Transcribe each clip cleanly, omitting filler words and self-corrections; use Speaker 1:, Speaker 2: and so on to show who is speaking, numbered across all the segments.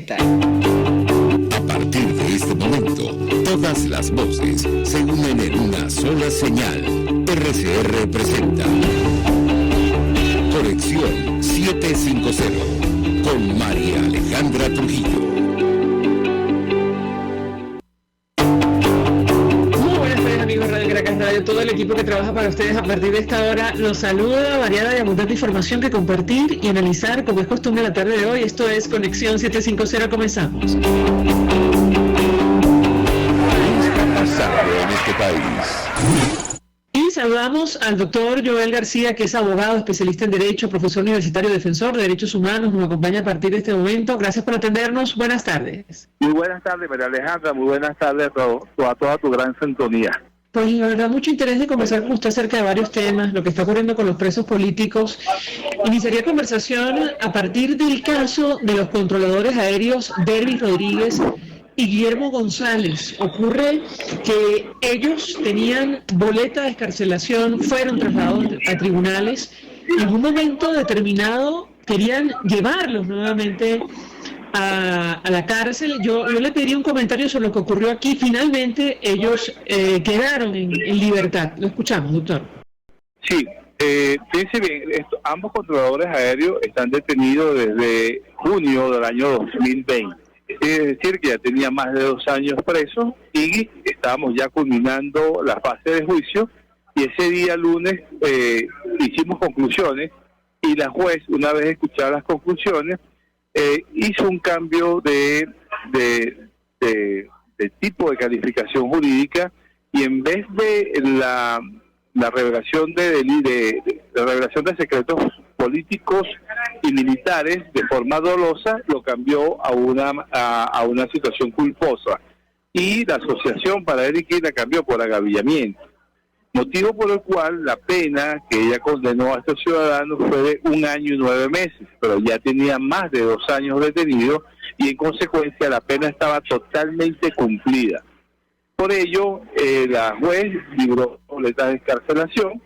Speaker 1: presenta.
Speaker 2: A partir de este momento, todas las voces se unen en una sola señal. RCR presenta Conexión 750 con María Alejandra Trujillo.
Speaker 1: Todo el equipo que trabaja para ustedes a partir de esta hora los saluda, variada y abundante información que compartir y analizar como es costumbre la tarde de hoy. Esto es Conexión 750, comenzamos.
Speaker 2: ¿Qué está pasando en este país?
Speaker 1: Y saludamos al doctor Joel García, que es abogado, especialista en Derecho, profesor universitario, defensor de derechos humanos, nos acompaña a partir de este momento. Gracias por atendernos, buenas tardes.
Speaker 3: Muy buenas tardes, María Alejandra, muy buenas tardes a toda tu gran sintonía.
Speaker 1: Pues la verdad, mucho interés de conversar con usted acerca de varios temas, lo que está ocurriendo con los presos políticos. Iniciaría conversación a partir del caso de los controladores aéreos Dervis Rodríguez y Guillermo González. Ocurre que ellos tenían boleta de excarcelación, fueron trasladados a tribunales y en un momento determinado querían llevarlos nuevamente a la cárcel. Yo le pediría un comentario sobre lo que ocurrió aquí. Finalmente ellos quedaron en libertad. Lo escuchamos, doctor.
Speaker 3: Sí, fíjense bien, ambos controladores aéreos están detenidos desde junio del año 2020. Es decir, que ya tenía más de 2 años presos y estábamos ya culminando la fase de juicio, y ese día lunes hicimos conclusiones y la juez, una vez escuchadas las conclusiones, hizo un cambio de tipo de calificación jurídica, y en vez de la revelación de revelación de secretos políticos y militares de forma dolosa, lo cambió a una situación culposa, y la asociación para delinquir la cambió por agavillamiento, motivo por el cual la pena que ella condenó a estos ciudadanos fue de 1 año y 9 meses, pero ya tenía más de 2 años detenido y en consecuencia la pena estaba totalmente cumplida. Por ello, la juez libró boleta de excarcelación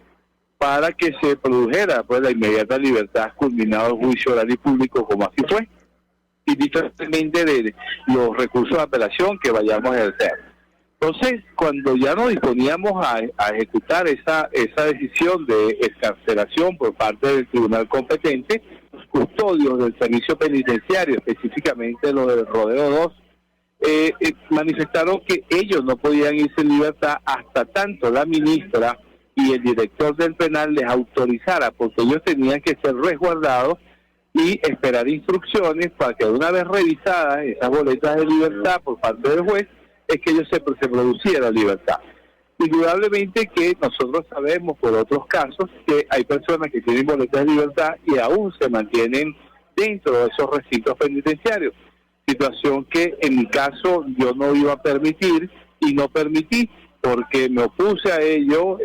Speaker 3: para que se produjera pues la inmediata libertad culminado el juicio oral y público, como así fue, indiferentemente de los recursos de apelación que vayamos a ejercer. Entonces, cuando ya nos disponíamos a ejecutar esa decisión de excarcelación por parte del tribunal competente, los custodios del servicio penitenciario, específicamente los del Rodeo 2, manifestaron que ellos no podían irse en libertad hasta tanto la ministra y el director del penal les autorizara, porque ellos tenían que ser resguardados y esperar instrucciones para que, una vez revisadas esas boletas de libertad por parte del juez, es que ellos se producía la libertad. Indudablemente que nosotros sabemos por otros casos que hay personas que tienen boletas de libertad y aún se mantienen dentro de esos recintos penitenciarios, situación que en mi caso yo no iba a permitir y no permití, porque me opuse a ello.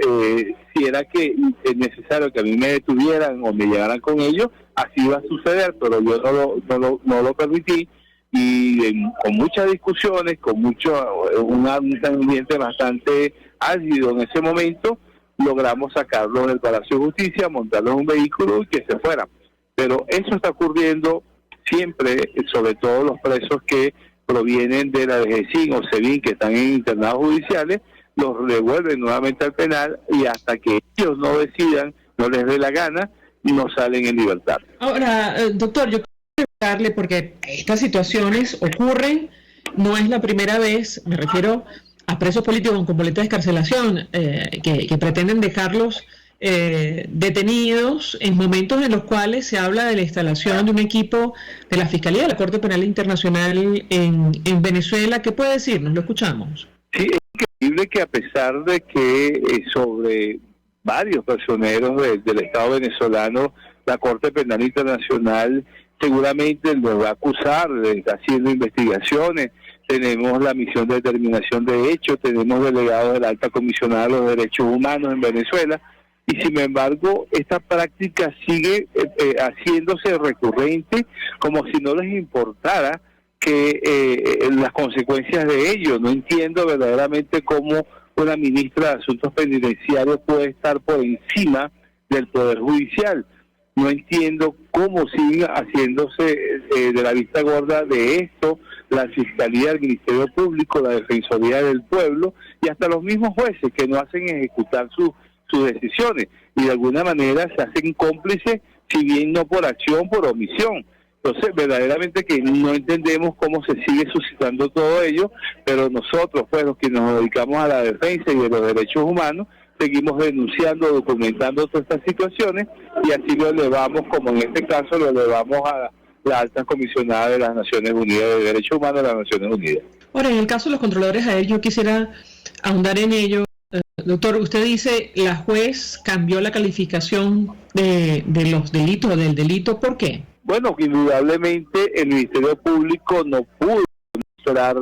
Speaker 3: Si era que es necesario que a mí me detuvieran o me llegaran con ellos, así iba a suceder, pero yo no lo permití. Y con muchas discusiones, con un ambiente bastante álgido en ese momento, logramos sacarlos del Palacio de Justicia, montarlos en un vehículo y que se fueran. Pero eso está ocurriendo siempre, sobre todo los presos que provienen de la DGCIN o SEBIN, que están en internados judiciales, los devuelven nuevamente al penal, y hasta que ellos no decidan, no les dé la gana, no salen en libertad.
Speaker 1: Ahora, doctor, yo porque estas situaciones ocurren, no es la primera vez, me refiero a presos políticos con boleta de excarcelación que pretenden dejarlos detenidos en momentos en los cuales se habla de la instalación de un equipo de la Fiscalía de la Corte Penal Internacional en Venezuela. ¿Qué puede decirnos? Lo escuchamos.
Speaker 3: Sí, es increíble que a pesar de que sobre varios personeros del Estado venezolano, la Corte Penal Internacional seguramente nos va a acusar de estar haciendo investigaciones. Tenemos la misión de determinación de hechos, tenemos delegados de la Alta Comisionada de los Derechos Humanos en Venezuela, y sin embargo esta práctica sigue haciéndose recurrente, como si no les importara que las consecuencias de ello. No entiendo verdaderamente cómo una ministra de Asuntos Penitenciarios puede estar por encima del Poder Judicial. No entiendo cómo siguen haciéndose de la vista gorda de esto la Fiscalía, el Ministerio Público, la Defensoría del Pueblo y hasta los mismos jueces que no hacen ejecutar sus decisiones y de alguna manera se hacen cómplices, si bien no por acción, por omisión. Entonces, verdaderamente que no entendemos cómo se sigue suscitando todo ello, pero nosotros, pues, los que nos dedicamos a la defensa y de los derechos humanos, seguimos denunciando, documentando todas estas situaciones y así lo elevamos, como en este caso lo elevamos a la alta comisionada de las Naciones Unidas, de Derechos Humanos de las Naciones Unidas.
Speaker 1: Ahora, en el caso de los controladores aéreos, yo quisiera ahondar en ello. Doctor, usted dice, la juez cambió la calificación de los delitos o del delito, ¿por qué?
Speaker 3: Bueno, indudablemente el Ministerio Público no pudo mostrar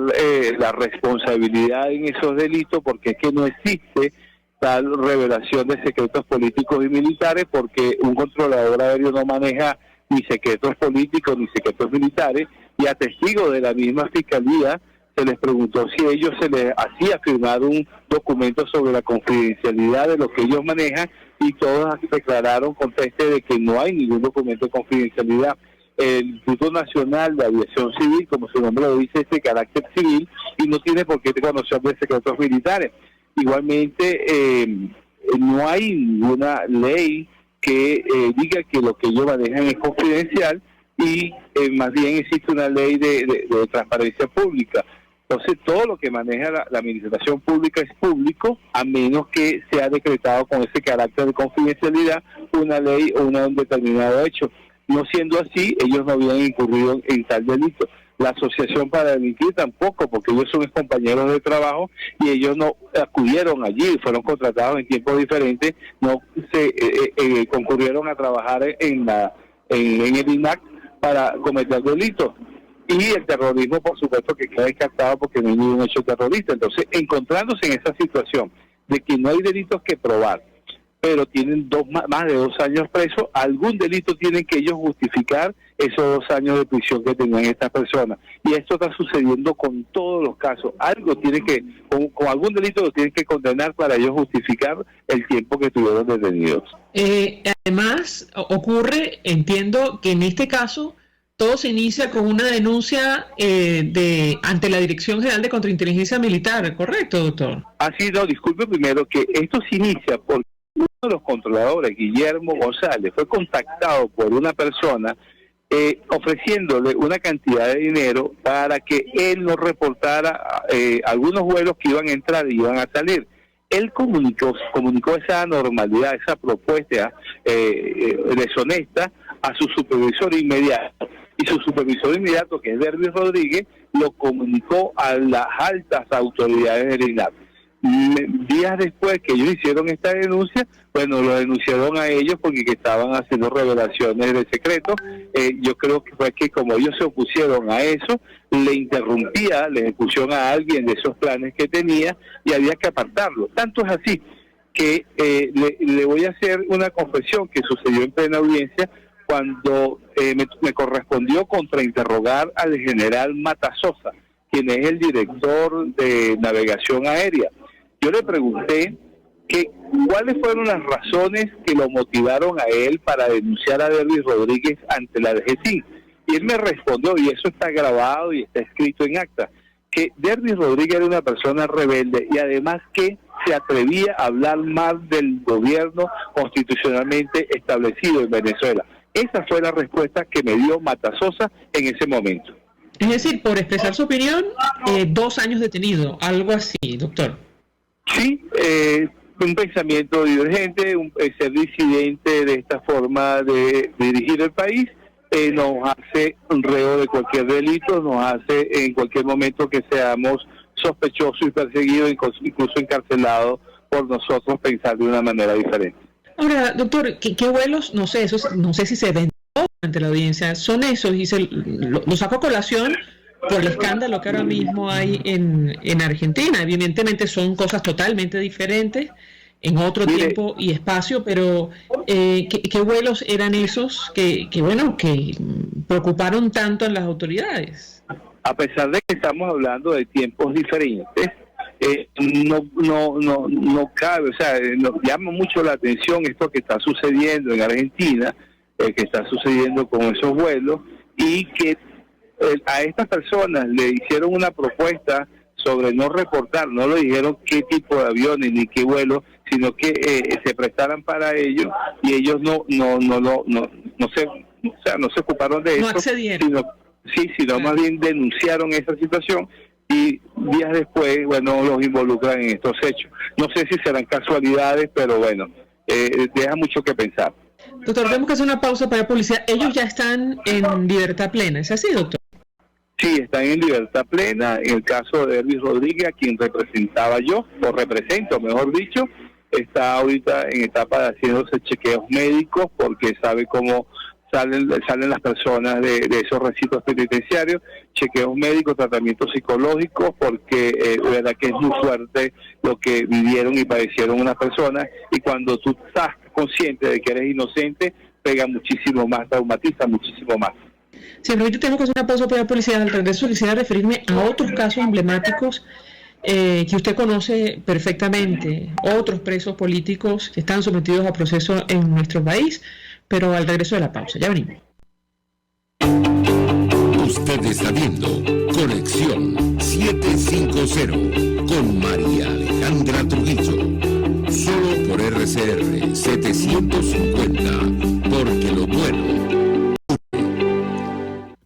Speaker 3: la responsabilidad en esos delitos porque es que no existe tal revelación de secretos políticos y militares, porque un controlador aéreo no maneja ni secretos políticos ni secretos militares, y a testigos de la misma Fiscalía se les preguntó si ellos se les hacía firmar un documento sobre la confidencialidad de lo que ellos manejan, y todos declararon conteste de que no hay ningún documento de confidencialidad. El Instituto Nacional de Aviación Civil, como su nombre lo dice, es de carácter civil y no tiene por qué conocer de secretos militares. Igualmente, no hay ninguna ley que diga que lo que ellos manejan es confidencial y más bien existe una ley de transparencia pública. Entonces, todo lo que maneja la administración pública es público, a menos que sea decretado con ese carácter de confidencialidad una ley o un determinado hecho. No siendo así, ellos no habían incurrido en tal delito. La asociación para delinquir tampoco, porque ellos son compañeros de trabajo y ellos no acudieron allí, fueron contratados en tiempos diferentes, no se concurrieron a trabajar en el INAC para cometer delitos. Y el terrorismo, por supuesto, que queda descartado porque no hay ningún hecho terrorista. Entonces, encontrándose en esa situación de que no hay delitos que probar, pero tienen más de 2 años presos, algún delito tienen que ellos justificar esos 2 años de prisión que tenían estas personas. Y esto está sucediendo con todos los casos. Algo tiene que, con algún delito lo tienen que condenar para ellos justificar el tiempo que estuvieron detenidos.
Speaker 1: Además, ocurre, entiendo que en este caso, todo se inicia con una denuncia ante la Dirección General de Contrainteligencia Militar, ¿correcto, doctor?
Speaker 3: Así, no, disculpe primero que esto se inicia porque uno de los controladores, Guillermo González, fue contactado por una persona ofreciéndole una cantidad de dinero para que él no reportara algunos vuelos que iban a entrar y iban a salir. Él comunicó esa anormalidad, esa propuesta deshonesta a su supervisor inmediato. Y su supervisor inmediato, que es Derby Rodríguez, lo comunicó a las altas autoridades del INAP. Días después que ellos hicieron esta denuncia, bueno, lo denunciaron a ellos porque estaban haciendo revelaciones de secretos. Yo creo que fue que como ellos se opusieron a eso, le interrumpía la ejecución a alguien de esos planes que tenía y había que apartarlo. Tanto es así que le voy a hacer una confesión que sucedió en plena audiencia cuando me correspondió contrainterrogar al general Matasosa, quien es el director de navegación aérea. Yo le pregunté cuáles fueron las razones que lo motivaron a él para denunciar a Derby Rodríguez ante la DGCIN. Y él me respondió, y eso está grabado y está escrito en acta, que Derby Rodríguez era una persona rebelde y además que se atrevía a hablar mal del gobierno constitucionalmente establecido en Venezuela. Esa fue la respuesta que me dio Matasosa en ese momento.
Speaker 1: Es decir, por expresar su opinión, 2 años detenido, algo así, doctor.
Speaker 3: Sí, un pensamiento divergente, ser disidente de esta forma de dirigir el país, nos hace un reo de cualquier delito, nos hace en cualquier momento que seamos sospechosos y perseguidos, incluso encarcelados por nosotros pensar de una manera diferente.
Speaker 1: Ahora, doctor, ¿qué vuelos? No sé, no sé si se ven ante la audiencia, son esos, y lo saco a colación por el escándalo que ahora mismo hay en Argentina. Evidentemente son cosas totalmente diferentes, en otro tiempo y espacio, pero ¿qué vuelos eran esos que preocuparon tanto a las autoridades?
Speaker 3: A pesar de que estamos hablando de tiempos diferentes, no cabe, o sea, nos llama mucho la atención esto que está sucediendo en Argentina, que está sucediendo con esos vuelos, y que a estas personas le hicieron una propuesta sobre no reportar, no le dijeron qué tipo de aviones ni qué vuelo, sino que se prestaran para ello, y ellos no se ocuparon de eso, sino más bien denunciaron esa situación, y días después, bueno, los involucran en estos hechos. No sé si serán casualidades, pero bueno, deja mucho que pensar.
Speaker 1: Doctor, tenemos que hacer una pausa para la policía. Ellos ya están en libertad plena, ¿es así, doctor?
Speaker 3: Sí, están en libertad plena. En el caso de Elvis Rodríguez, a quien representaba yo, o represento, mejor dicho, está ahorita en etapa de haciéndose chequeos médicos, porque sabe cómo salen las personas de esos recintos penitenciarios, chequeos médicos, tratamientos psicológicos, porque verdad que es muy fuerte lo que vivieron y padecieron unas personas, y cuando tú estás consciente de que eres inocente, pega muchísimo más, traumatiza muchísimo más.
Speaker 1: Sí, pero yo tengo que hacer una pausa para la policía. Al regreso quisiera referirme a otros casos emblemáticos que usted conoce perfectamente, otros presos políticos que están sometidos a proceso en nuestro país, pero al regreso de la pausa. Ya venimos.
Speaker 2: Usted está viendo Conexión 750 con María Alejandra Trujillo, solo por RCR 750, porque lo bueno.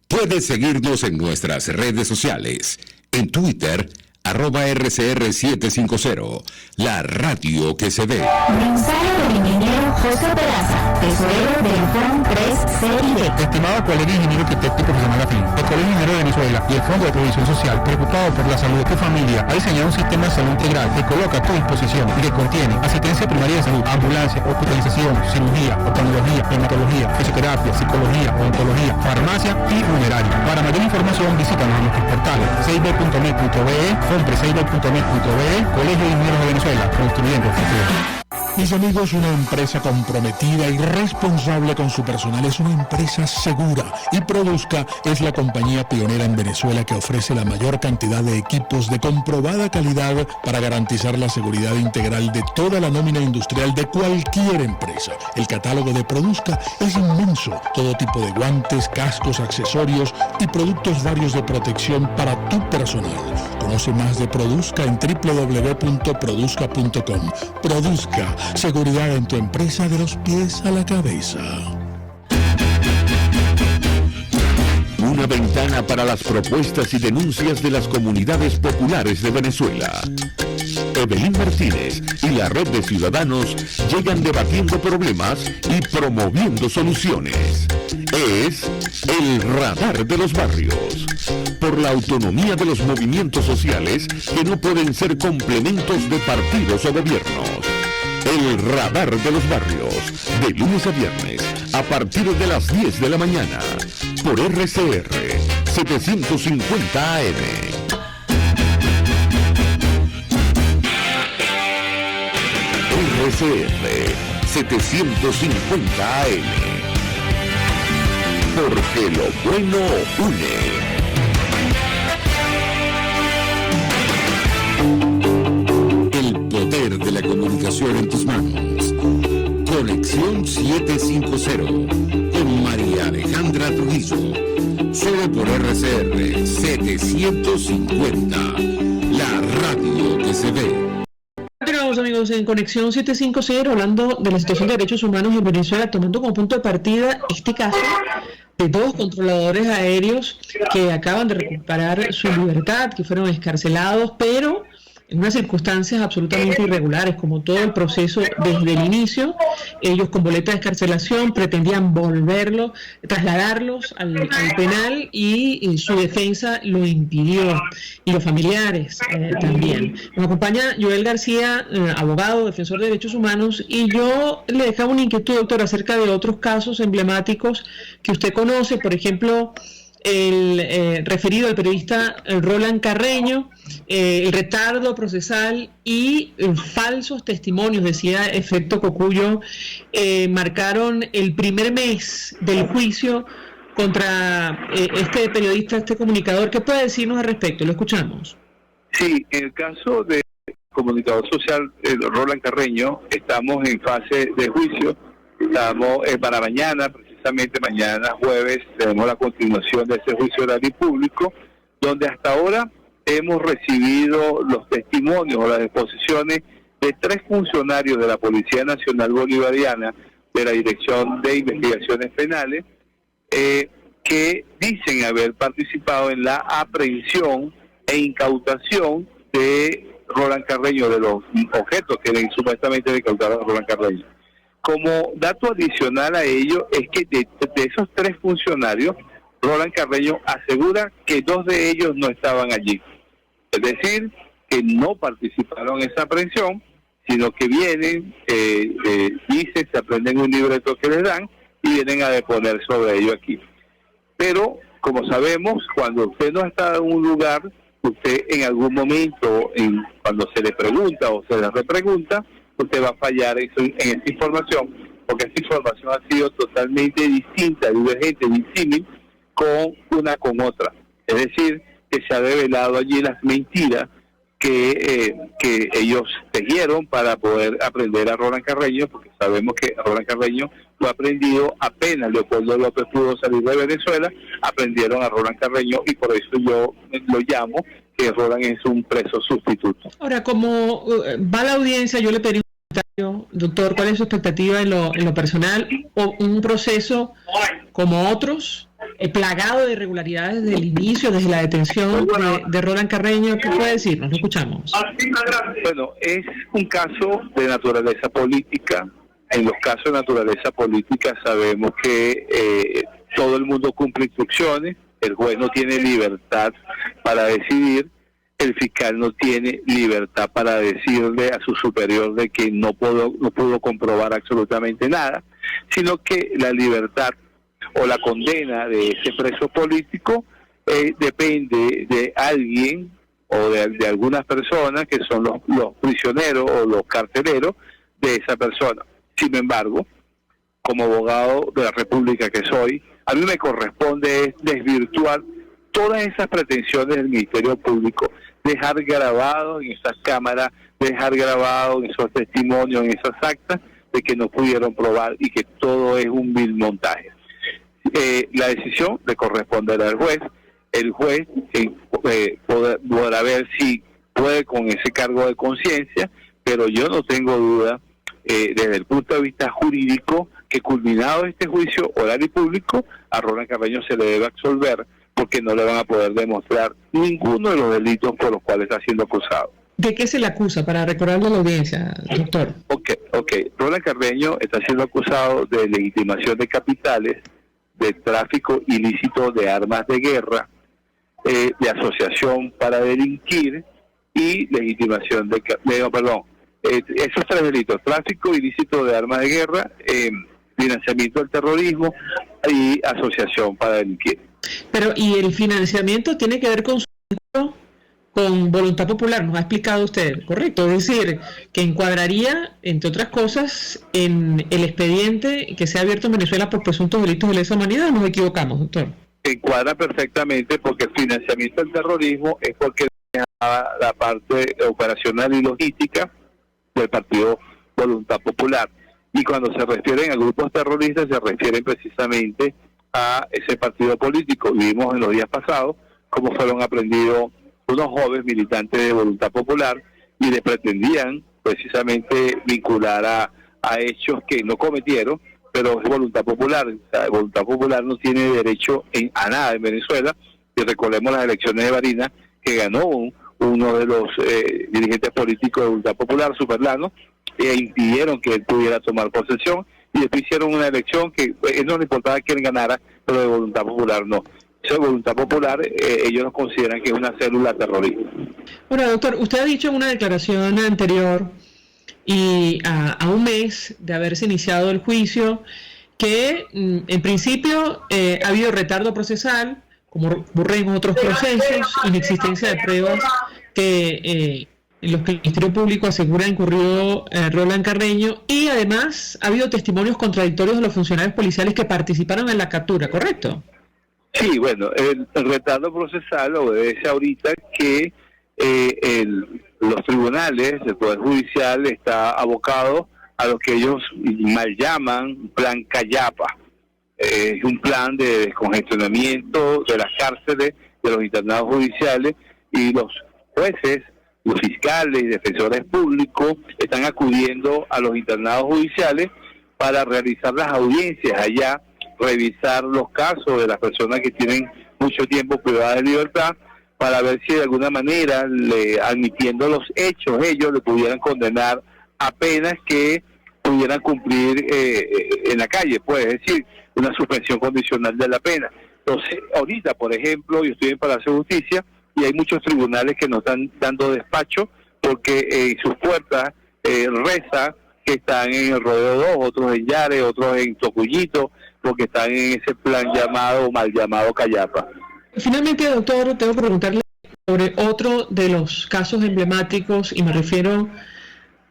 Speaker 2: Puedes seguirnos en nuestras redes sociales, en Twitter, @RCR750, la radio que se ve.
Speaker 4: Mensaje del ingeniero José Peraza, tesorero del FON 3 Serie.
Speaker 5: Estimado colega ingeniero arquitecto y profesional afín, el Colegio Ingeniero de Venezuela y el Fondo de Previsión Social, preocupado por la salud de tu familia, ha diseñado un sistema de salud integral que coloca a tu disposición y que contiene asistencia primaria de salud, ambulancia, hospitalización, cirugía, oftalmología, hematología, fisioterapia, psicología, odontología, farmacia y funeraria. Para mayor información, visítanos a nuestros portales 6b.net.be, Preseiber.net.be, Colegio de Ingenieros de Venezuela, construyendo el futuro.
Speaker 6: Mis amigos, una empresa comprometida y responsable con su personal es una empresa segura, y Produzca es la compañía pionera en Venezuela que ofrece la mayor cantidad de equipos de comprobada calidad para garantizar la seguridad integral de toda la nómina industrial de cualquier empresa. El catálogo de Produzca es inmenso, todo tipo de guantes, cascos, accesorios y productos varios de protección para tu personal. Conoce más de Produzca en www.produzca.com. Produzca, seguridad en tu empresa de los pies a la cabeza.
Speaker 2: Una ventana para las propuestas y denuncias de las comunidades populares de Venezuela. Evelyn Martínez y la Red de Ciudadanos llegan debatiendo problemas y promoviendo soluciones. Es el Radar de los Barrios. Por la autonomía de los movimientos sociales que no pueden ser complementos de partidos o gobiernos. El Radar de los Barrios, de lunes a viernes, a partir de las 10 de la mañana, por RCR 750 AM. RCR 750 AM. Porque lo bueno une. El poder de la comunicación en tus manos. Conexión 750 con María Alejandra Trujillo. Solo por RCR 750. La radio que se ve.
Speaker 1: Continuamos, amigos, en Conexión 750, hablando de la situación de derechos humanos en Venezuela, tomando como punto de partida este caso de dos controladores aéreos que acaban de recuperar su libertad, que fueron excarcelados, pero en unas circunstancias absolutamente irregulares, como todo el proceso desde el inicio. Ellos, con boleta de excarcelación, pretendían trasladarlos al penal, y su defensa lo impidió, y los familiares también. Nos acompaña Joel García, abogado, defensor de derechos humanos, y yo le dejaba una inquietud, doctor, acerca de otros casos emblemáticos que usted conoce, por ejemplo, el referido al periodista Roland Carreño, el retardo procesal y falsos testimonios, decía Efecto Cocuyo, marcaron el primer mes del juicio contra este periodista, este comunicador. ¿Qué puede decirnos al respecto? Lo escuchamos.
Speaker 3: Sí, en el caso del comunicador social Roland Carreño, estamos en fase de juicio. Estamos para mañana, precisamente precisamente mañana jueves tenemos la continuación de ese juicio oral y público, donde hasta ahora hemos recibido los testimonios o las exposiciones de 3 funcionarios de la Policía Nacional Bolivariana, de la Dirección de Investigaciones Penales, que dicen haber participado en la aprehensión e incautación de Roland Carreño, de los objetos que supuestamente le incautaron a Roland Carreño. Como dato adicional a ello es que de esos 3 funcionarios, Roland Carreño asegura que 2 de ellos no estaban allí. Es decir, que no participaron en esa aprehensión, sino que vienen, dicen, se aprenden un libreto que les dan y vienen a deponer sobre ello aquí. Pero, como sabemos, cuando usted no está en un lugar, usted en algún momento, cuando se le pregunta o se le repregunta, usted va a fallar en esa información, porque esta información ha sido totalmente distinta, divergente, disímil con otra. Es decir, que se ha revelado allí las mentiras que ellos tejieron para poder aprender a Roland Carreño, porque sabemos que Roland Carreño fue aprendido apenas Leopoldo López pudo salir de Venezuela, aprendieron a Roland Carreño y por eso yo lo llamo que Roland es un preso sustituto.
Speaker 1: Ahora, como va la audiencia, yo le pedí un comentario, doctor, ¿cuál es su expectativa en lo personal? ¿O un proceso como otros, plagado de irregularidades desde el inicio, desde la detención de Roland Carreño? ¿Qué puede decir? Nos escuchamos.
Speaker 3: Bueno, es un caso de naturaleza política. En los casos de naturaleza política sabemos que todo el mundo cumple instrucciones, el juez no tiene libertad para decidir, el fiscal no tiene libertad para decirle a su superior de que no pudo comprobar absolutamente nada, sino que la libertad o la condena de ese preso político depende de alguien o de algunas personas que son los prisioneros o los carceleros de esa persona. Sin embargo, como abogado de la República que soy, a mí me corresponde desvirtuar todas esas pretensiones del Ministerio Público, dejar grabado en esas cámaras, dejar grabado en esos testimonios, en esas actas, de que no pudieron probar y que todo es un vil montaje. La decisión le corresponderá al juez. El juez podrá ver si puede con ese cargo de conciencia, pero yo no tengo duda, desde el punto de vista jurídico, que culminado este juicio oral y público, a Roland Carreño se le debe absolver, porque no le van a poder demostrar ninguno de los delitos por los cuales está siendo acusado.
Speaker 1: ¿De qué se le acusa, para recordarle a la audiencia, doctor?
Speaker 3: Ok. Roland Carreño está siendo acusado de legitimación de capitales, de tráfico ilícito de armas de guerra, de asociación para delinquir y legitimación esos 3 delitos: tráfico ilícito de armas de guerra, financiamiento del terrorismo y asociación para delinquir.
Speaker 1: Pero, ¿y el financiamiento tiene que ver con voluntad popular? Nos ha explicado usted, ¿correcto? Es decir, que encuadraría, entre otras cosas, en el expediente que se ha abierto en Venezuela por presuntos delitos de lesa humanidad. ¿Nos equivocamos, doctor?
Speaker 3: Encuadra perfectamente, porque el financiamiento del terrorismo es porque la parte operacional y logística del partido Voluntad Popular. Y cuando se refieren a grupos terroristas, se refieren precisamente a ese partido político. Vimos en los días pasados cómo fueron aprendidos unos jóvenes militantes de Voluntad Popular y les pretendían precisamente vincular a hechos que no cometieron, pero es Voluntad Popular. O sea, Voluntad Popular no tiene derecho a nada en Venezuela. Y recordemos las elecciones de Barinas, que ganó uno de los dirigentes políticos de Voluntad Popular, Superlano, e impidieron que él pudiera tomar posesión, y después hicieron una elección que no le importaba quién ganara, pero de Voluntad Popular no. Esa Voluntad Popular, ellos nos consideran que es una célula terrorista.
Speaker 1: Bueno, doctor, usted ha dicho en una declaración anterior, y a un mes de haberse iniciado el juicio, que en principio ha habido retardo procesal, como ocurre en otros procesos, inexistencia de pruebas en los que el Ministerio Público asegura ha incurrido Roland Carreño, y además ha habido testimonios contradictorios de los funcionarios policiales que participaron en la captura, ¿correcto?
Speaker 3: Sí, bueno, el retardo procesal obedece ahorita que los tribunales, el Poder Judicial está abocado a lo que ellos mal llaman plan Callapa. un plan de descongestionamiento de las cárceles, de los internados judiciales, y los jueces, los fiscales y defensores públicos están acudiendo a los internados judiciales para realizar las audiencias allá, revisar los casos de las personas que tienen mucho tiempo privadas de libertad, para ver si de alguna manera, admitiendo los hechos, ellos le pudieran condenar a penas que pudieran cumplir en la calle, pues, es decir, una suspensión condicional de la pena. Entonces, ahorita, por ejemplo, yo estoy en Palacio de Justicia y hay muchos tribunales que nos están dando despacho porque en sus puertas reza que están en el Rodeo 2, otros en Yare, otros en Tocuyito, porque están en ese plan llamado, mal llamado Cayapa.
Speaker 1: Finalmente, doctor, tengo que preguntarle sobre otro de los casos emblemáticos, y me refiero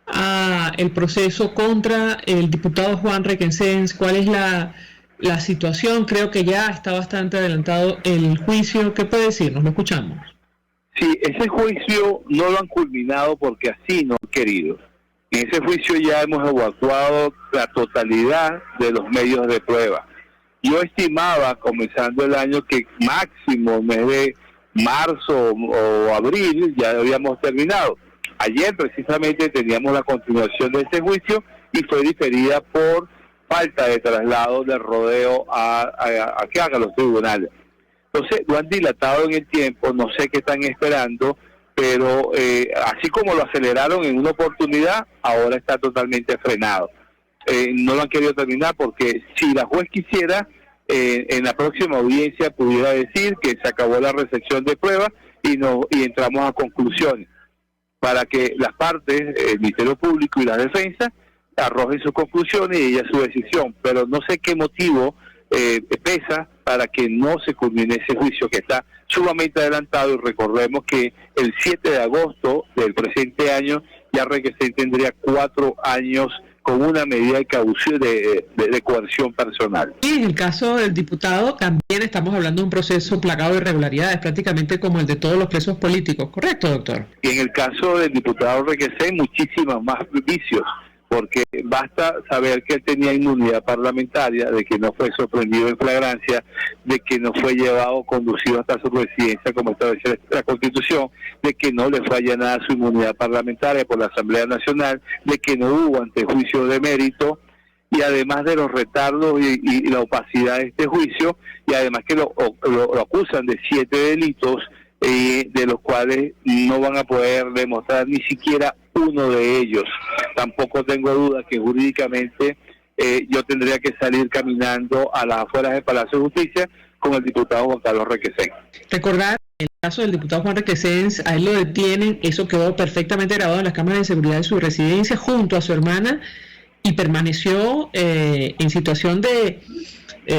Speaker 1: a el proceso contra el diputado Juan Requesens. ¿Cuál es la situación? Creo que ya está bastante adelantado el juicio. ¿Qué puede decirnos? Lo escuchamos.
Speaker 3: Sí, ese juicio no lo han culminado porque así no han querido. En ese juicio ya hemos evacuado la totalidad de los medios de prueba. Yo estimaba, comenzando el año, que máximo mes de marzo o abril ya habíamos terminado. Ayer precisamente teníamos la continuación de ese juicio y fue diferida por falta de traslado del Rodeo a que hagan los tribunales. Entonces lo han dilatado en el tiempo, no sé qué están esperando, pero así como lo aceleraron en una oportunidad, ahora está totalmente frenado. No lo han querido terminar porque si la juez quisiera, en la próxima audiencia pudiera decir que se acabó la recepción de pruebas y entramos a conclusiones, para que las partes, el Ministerio Público y la defensa, arrojen sus conclusiones y ella su decisión. Pero no sé qué motivo pesa para que no se culmine ese juicio que está sumamente adelantado, y recordemos que el 7 de agosto del presente año ya Requesens tendría 4 años con una medida de caución de coerción personal.
Speaker 1: Y en el caso del diputado también estamos hablando de un proceso plagado de irregularidades, prácticamente como el de todos los presos políticos, ¿correcto, doctor?
Speaker 3: Y en el caso del diputado Requesens, muchísimas más vicios, porque basta saber que él tenía inmunidad parlamentaria, de que no fue sorprendido en flagrancia, de que no fue llevado o conducido hasta su residencia como establece la Constitución, de que no le fue allanada su inmunidad parlamentaria por la Asamblea Nacional, de que no hubo antejuicio de mérito, y además de los retardos y la opacidad de este juicio, y además que lo acusan de 7 delitos, de los cuales no van a poder demostrar ni siquiera uno de ellos. Tampoco tengo duda que jurídicamente yo tendría que salir caminando a las afueras del Palacio de Justicia con el diputado Juan Carlos Requesens.
Speaker 1: Recordar el caso del diputado Juan Requesens, a él lo detienen, eso quedó perfectamente grabado en las cámaras de seguridad de su residencia junto a su hermana, y permaneció en situación de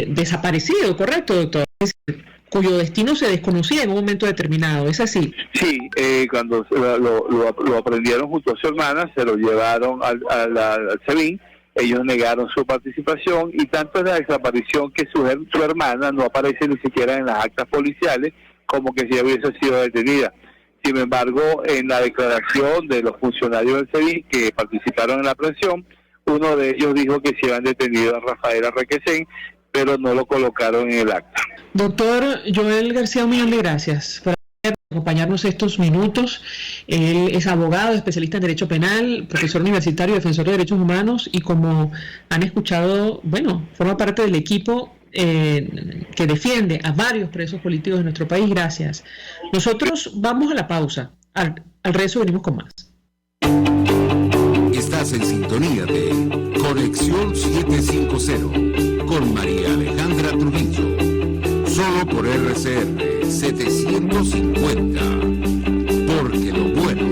Speaker 1: desaparecido, ¿correcto, doctor? Es decir, cuyo destino se desconocía en un momento determinado, ¿es así?
Speaker 3: Sí, cuando lo aprendieron junto a su hermana, se lo llevaron al SEBIN, ellos negaron su participación, y tanto es la desaparición que su hermana no aparece ni siquiera en las actas policiales, como que si hubiese sido detenida. Sin embargo, en la declaración de los funcionarios del SEBIN que participaron en la aprehensión, uno de ellos dijo que se habían detenido a Rafaela Requesens, pero no lo colocaron en el acta.
Speaker 1: Doctor Joel García, un millón de gracias por acompañarnos estos minutos. Él es abogado, especialista en Derecho Penal, profesor universitario, defensor de derechos humanos, y como han escuchado, bueno, forma parte del equipo que defiende a varios presos políticos de nuestro país. Gracias. Nosotros vamos a la pausa. Al regreso venimos con más.
Speaker 2: Estás en sintonía de Conexión 750 con María Alejandra Trujillo, solo por RCR 750, porque lo bueno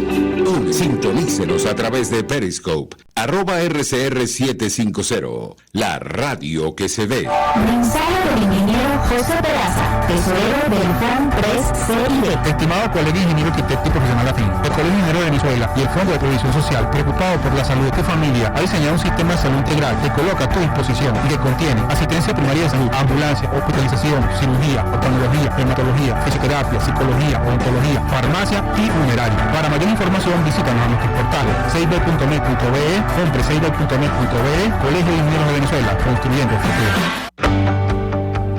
Speaker 2: une. Sintonícenos a través de Periscope, @RCR 750, la radio que se ve.
Speaker 4: Mensaje del ingeniero José Peraza, tesorero del FON 3CID.
Speaker 5: Estimado colega ingeniero arquitecto y profesional afín, el Colegio Ingeniero de Venezuela y el Fondo de Previsión Social, preocupado por la salud de tu familia, ha diseñado un sistema de salud integral que coloca a tu disposición y que contiene asistencia primaria de salud, ambulancia, hospitalización, cirugía, oftalmología, dermatología, fisioterapia, psicología, odontología, farmacia y funeraria. Para mayor información, visítanos a nuestros portales 6b.net.be, compre6b.net.be, Colegio de Ingenieros de Venezuela, construyendo el futuro.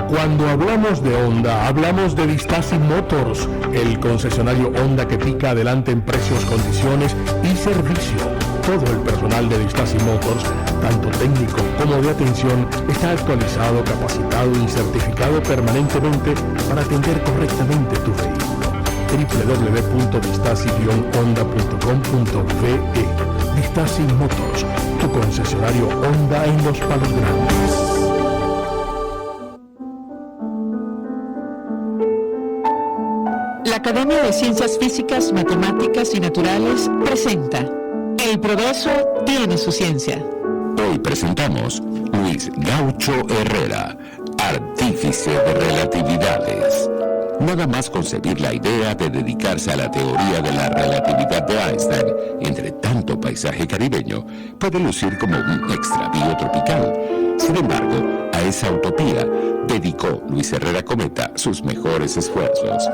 Speaker 6: Cuando hablamos de Honda, hablamos de Vistasi Motors, el concesionario Honda que pica adelante en precios, condiciones y servicio. Todo el personal de Vistasi Motors, tanto técnico como de atención, está actualizado, capacitado y certificado permanentemente para atender correctamente tu vehículo. www.vistasi-honda.com.ve. Vistasi Motors, tu concesionario Honda en Los Palos Grandes.
Speaker 1: La Academia de Ciencias Físicas, Matemáticas y Naturales presenta El Progreso tiene su ciencia.
Speaker 2: Hoy presentamos Luis Gaucho Herrera, artífice de relatividades. Nada más concebir la idea de dedicarse a la teoría de la relatividad de Einstein, entre tanto paisaje caribeño, puede lucir como un extravío tropical. Sin embargo, a esa utopía dedicó Luis Herrera Cometa sus mejores esfuerzos.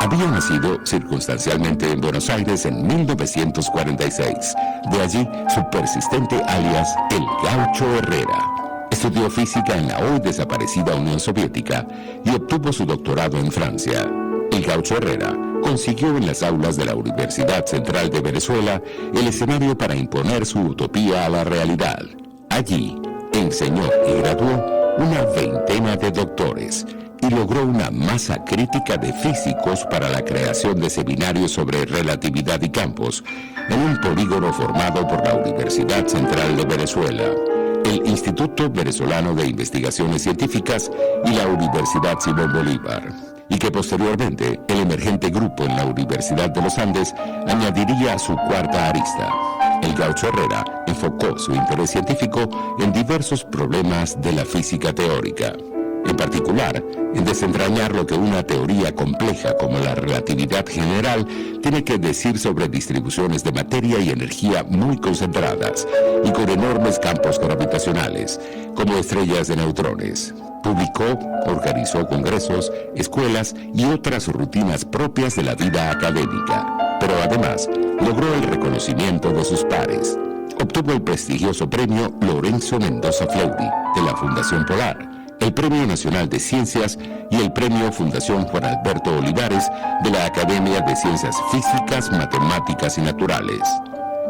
Speaker 2: Había nacido circunstancialmente en Buenos Aires en 1946. De allí su persistente alias El Gaucho Herrera. Estudió física en la hoy desaparecida Unión Soviética y obtuvo su doctorado en Francia. El Gaucho Herrera consiguió en las aulas de la Universidad Central de Venezuela el escenario para imponer su utopía a la realidad. Allí enseñó y graduó una veintena de doctores y logró una masa crítica de físicos para la creación de seminarios sobre relatividad y campos en un polígono formado por la Universidad Central de Venezuela, el Instituto Venezolano de Investigaciones Científicas y la Universidad Simón Bolívar, y que posteriormente el emergente grupo en la Universidad de los Andes añadiría a su cuarta arista. El Gaucho Herrera enfocó su interés científico en diversos problemas de la física teórica, en particular en desentrañar lo que una teoría compleja como la relatividad general tiene que decir sobre distribuciones de materia y energía muy concentradas y con enormes campos gravitacionales, como estrellas de neutrones. Publicó, organizó congresos, escuelas y otras rutinas propias de la vida académica, pero además logró el reconocimiento de sus pares. Obtuvo el prestigioso premio Lorenzo Mendoza Fleury de la Fundación Polar, el Premio Nacional de Ciencias y el Premio Fundación Juan Alberto Olivares de la Academia de Ciencias Físicas, Matemáticas y Naturales.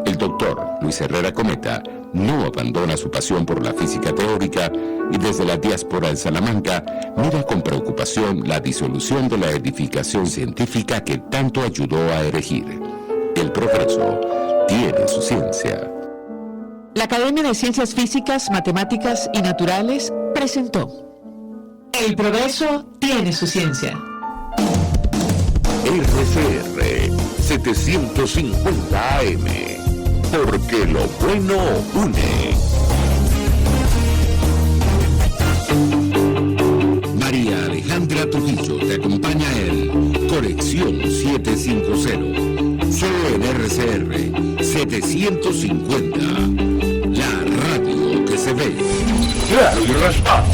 Speaker 2: El doctor Luis Herrera Cometa no abandona su pasión por la física teórica y desde la diáspora en Salamanca mira con preocupación la disolución de la edificación científica que tanto ayudó a erigir. El progreso tiene su ciencia.
Speaker 1: La Academia de Ciencias Físicas, Matemáticas y Naturales presentó El Progreso tiene su ciencia.
Speaker 2: RCR 750 AM, porque lo bueno une. María Alejandra Trujillo te acompaña en Conexión 750, solo en RCR 750, la radio que se ve. Claro y raspado.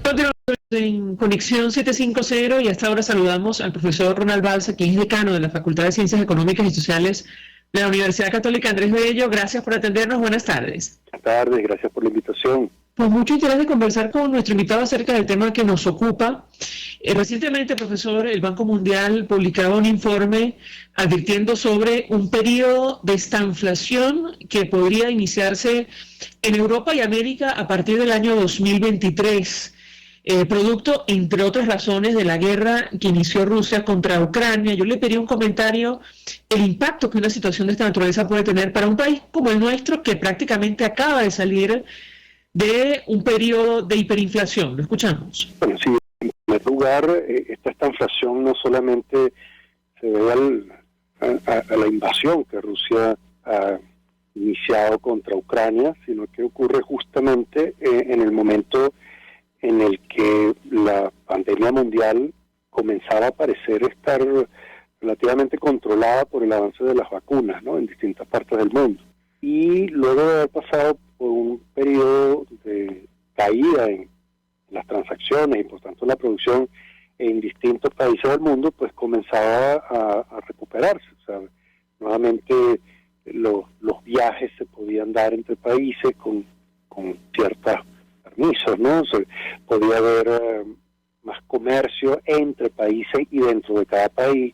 Speaker 1: Continuamos en Conexión 750 y hasta ahora saludamos al profesor Ronald Balsa, quien es decano de la Facultad de Ciencias Económicas y Sociales de la Universidad Católica Andrés Bello. Gracias por atendernos. Buenas tardes.
Speaker 3: Buenas tardes, gracias por la invitación.
Speaker 1: Pues mucho interés de conversar con nuestro invitado acerca del tema que nos ocupa. Recientemente, profesor, el Banco Mundial publicaba un informe advirtiendo sobre un periodo de estanflación que podría iniciarse en Europa y América a partir del año 2023. Producto, entre otras razones, de la guerra que inició Rusia contra Ucrania. Yo le pedí un comentario, el impacto que una situación de esta naturaleza puede tener para un país como el nuestro, que prácticamente acaba de salir de un periodo de hiperinflación. Lo escuchamos.
Speaker 3: Bueno, sí, en primer lugar, esta inflación no solamente se debe a la invasión que Rusia ha iniciado contra Ucrania, sino que ocurre justamente en el momento en el que la pandemia mundial comenzaba a parecer estar relativamente controlada por el avance de las vacunas, ¿no?, en distintas partes del mundo. Y luego de haber pasado por un periodo de caída en las transacciones y por tanto en la producción en distintos países del mundo, pues comenzaba a recuperarse. O sea, nuevamente los viajes se podían dar entre países con ciertas
Speaker 7: permisos, ¿no? Podía haber más comercio entre países y dentro de cada país.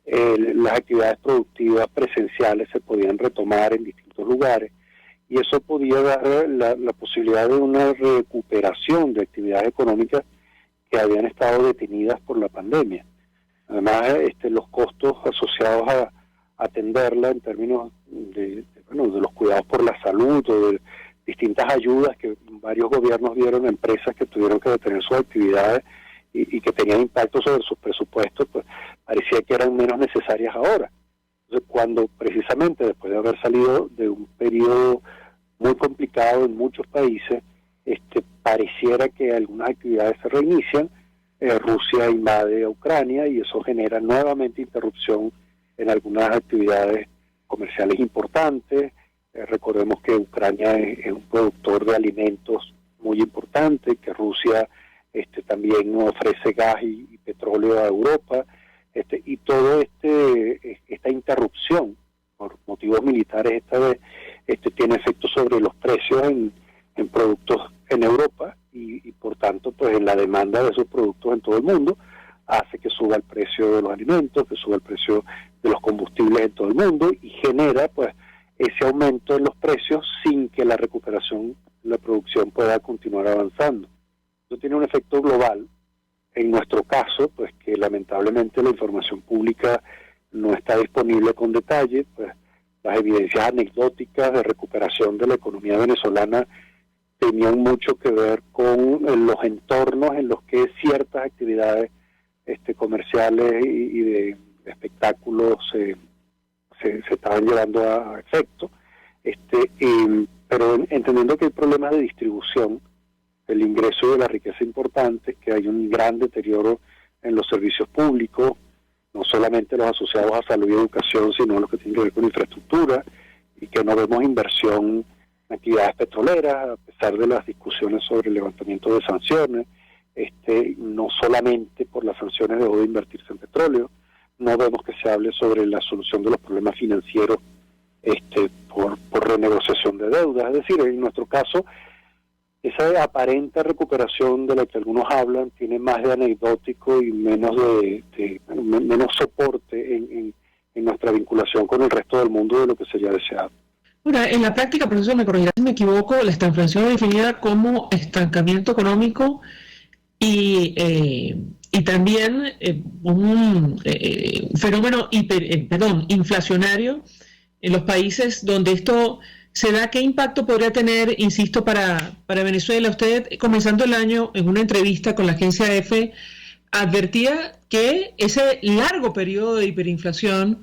Speaker 7: Las actividades productivas presenciales se podían retomar en distintos lugares y eso podía dar la posibilidad de una recuperación de actividades económicas que habían estado detenidas por la pandemia. Además, los costos asociados a atenderla en términos de los cuidados por la salud o de distintas ayudas que varios gobiernos dieron a empresas que tuvieron que detener sus actividades y que tenían impacto sobre sus presupuestos, pues parecía que eran menos necesarias ahora. Entonces, cuando precisamente después de haber salido de un periodo muy complicado en muchos países, pareciera que algunas actividades se reinician, Rusia invade a Ucrania y eso genera nuevamente interrupción en algunas actividades comerciales importantes. Recordemos que Ucrania es un productor de alimentos muy importante, que Rusia también ofrece gas y petróleo a Europa, y todo esta interrupción por motivos militares esta vez tiene efectos sobre los precios en productos en Europa y por tanto pues en la demanda de esos productos en todo el mundo, hace que suba el precio de los alimentos, que suba el precio de los combustibles en todo el mundo y genera pues ese aumento en los precios sin que la recuperación de la producción pueda continuar avanzando. Eso tiene un efecto global. En nuestro caso, pues que lamentablemente la información pública no está disponible con detalle, pues las evidencias anecdóticas de recuperación de la economía venezolana tenían mucho que ver con los entornos en los que ciertas actividades comerciales y de espectáculos se estaban llevando a efecto, pero entendiendo que hay problemas de distribución, el ingreso de la riqueza importante, que hay un gran deterioro en los servicios públicos, no solamente los asociados a salud y educación, sino los que tienen que ver con infraestructura, y que no vemos inversión en actividades petroleras, a pesar de las discusiones sobre el levantamiento de sanciones, no solamente por las sanciones dejó de invertirse en petróleo, no vemos que se hable sobre la solución de los problemas financieros por renegociación de deudas. Es decir, en nuestro caso, esa aparente recuperación de la que algunos hablan tiene más de anecdótico y menos menos soporte en nuestra vinculación con el resto del mundo de lo que sería deseado.
Speaker 1: Ahora, en la práctica, profesor, me corregirá si me equivoco, la estanflación es definida como estancamiento económico y también un fenómeno inflacionario en los países donde esto se da. ¿Qué impacto podría tener, insisto, para Venezuela? Usted, comenzando el año, en una entrevista con la agencia EFE, advertía que ese largo periodo de hiperinflación,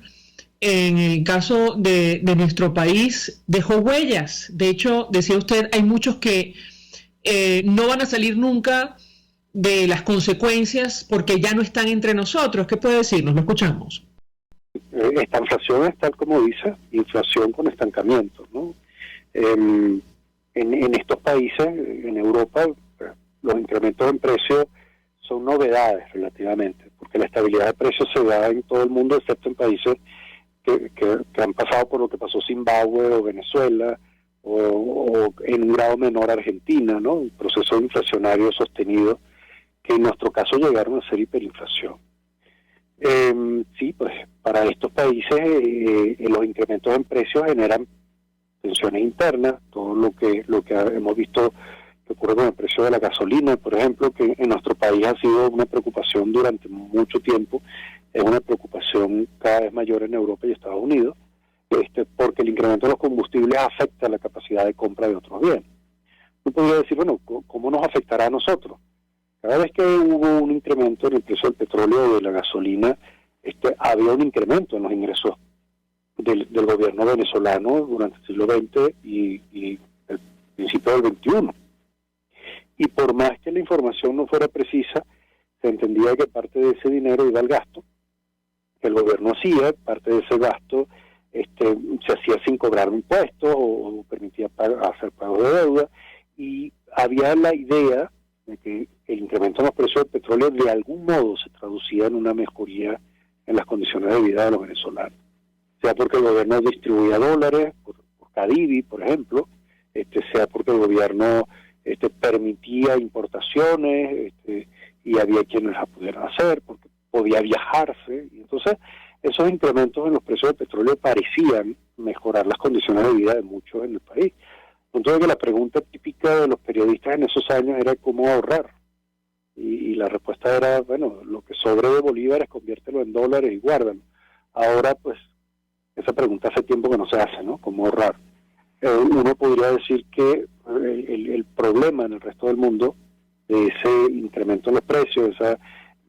Speaker 1: en el caso de nuestro país, dejó huellas. De hecho, decía usted, hay muchos que no van a salir nunca de las consecuencias porque ya no están entre nosotros. ¿Qué puede decirnos? Lo escuchamos.
Speaker 7: Esta inflación es tal como dice, inflación con estancamiento, ¿no? En estos países, en Europa, los incrementos en precios son novedades relativamente, porque la estabilidad de precios se da en todo el mundo, excepto en países que han pasado por lo que pasó Zimbabue o Venezuela, o en un grado menor Argentina, ¿no? Un proceso inflacionario sostenido, que en nuestro caso llegaron a ser hiperinflación. Sí, pues para estos países los incrementos en precios generan tensiones internas, todo lo que hemos visto que ocurre con el precio de la gasolina, por ejemplo, que en nuestro país ha sido una preocupación durante mucho tiempo, es una preocupación cada vez mayor en Europa y Estados Unidos, porque el incremento de los combustibles afecta la capacidad de compra de otros bienes. Uno podría decir, bueno, ¿cómo nos afectará a nosotros? Cada vez que hubo un incremento en el precio del petróleo o de la gasolina, había un incremento en los ingresos del gobierno venezolano durante el siglo XX y el principio del XXI. Y por más que la información no fuera precisa, se entendía que parte de ese dinero iba al gasto que el gobierno hacía, parte de ese gasto se hacía sin cobrar impuestos o permitía hacer pagos de deuda, y había la idea de que el incremento en los precios del petróleo de algún modo se traducía en una mejoría en las condiciones de vida de los venezolanos, sea porque el gobierno distribuía dólares por Cadivi, por ejemplo, sea porque el gobierno permitía importaciones y había quienes las pudieran hacer porque podía viajarse, y entonces esos incrementos en los precios del petróleo parecían mejorar las condiciones de vida de muchos en el país. Entonces que la pregunta típica de los periodistas en esos años era cómo ahorrar, y la respuesta era, bueno, lo que sobre de bolívares conviértelo en dólares y guárdalo. Ahora pues esa pregunta hace tiempo que no se hace, ¿no? ¿Cómo ahorrar? Uno podría decir que el problema en el resto del mundo de ese incremento en los precios, esa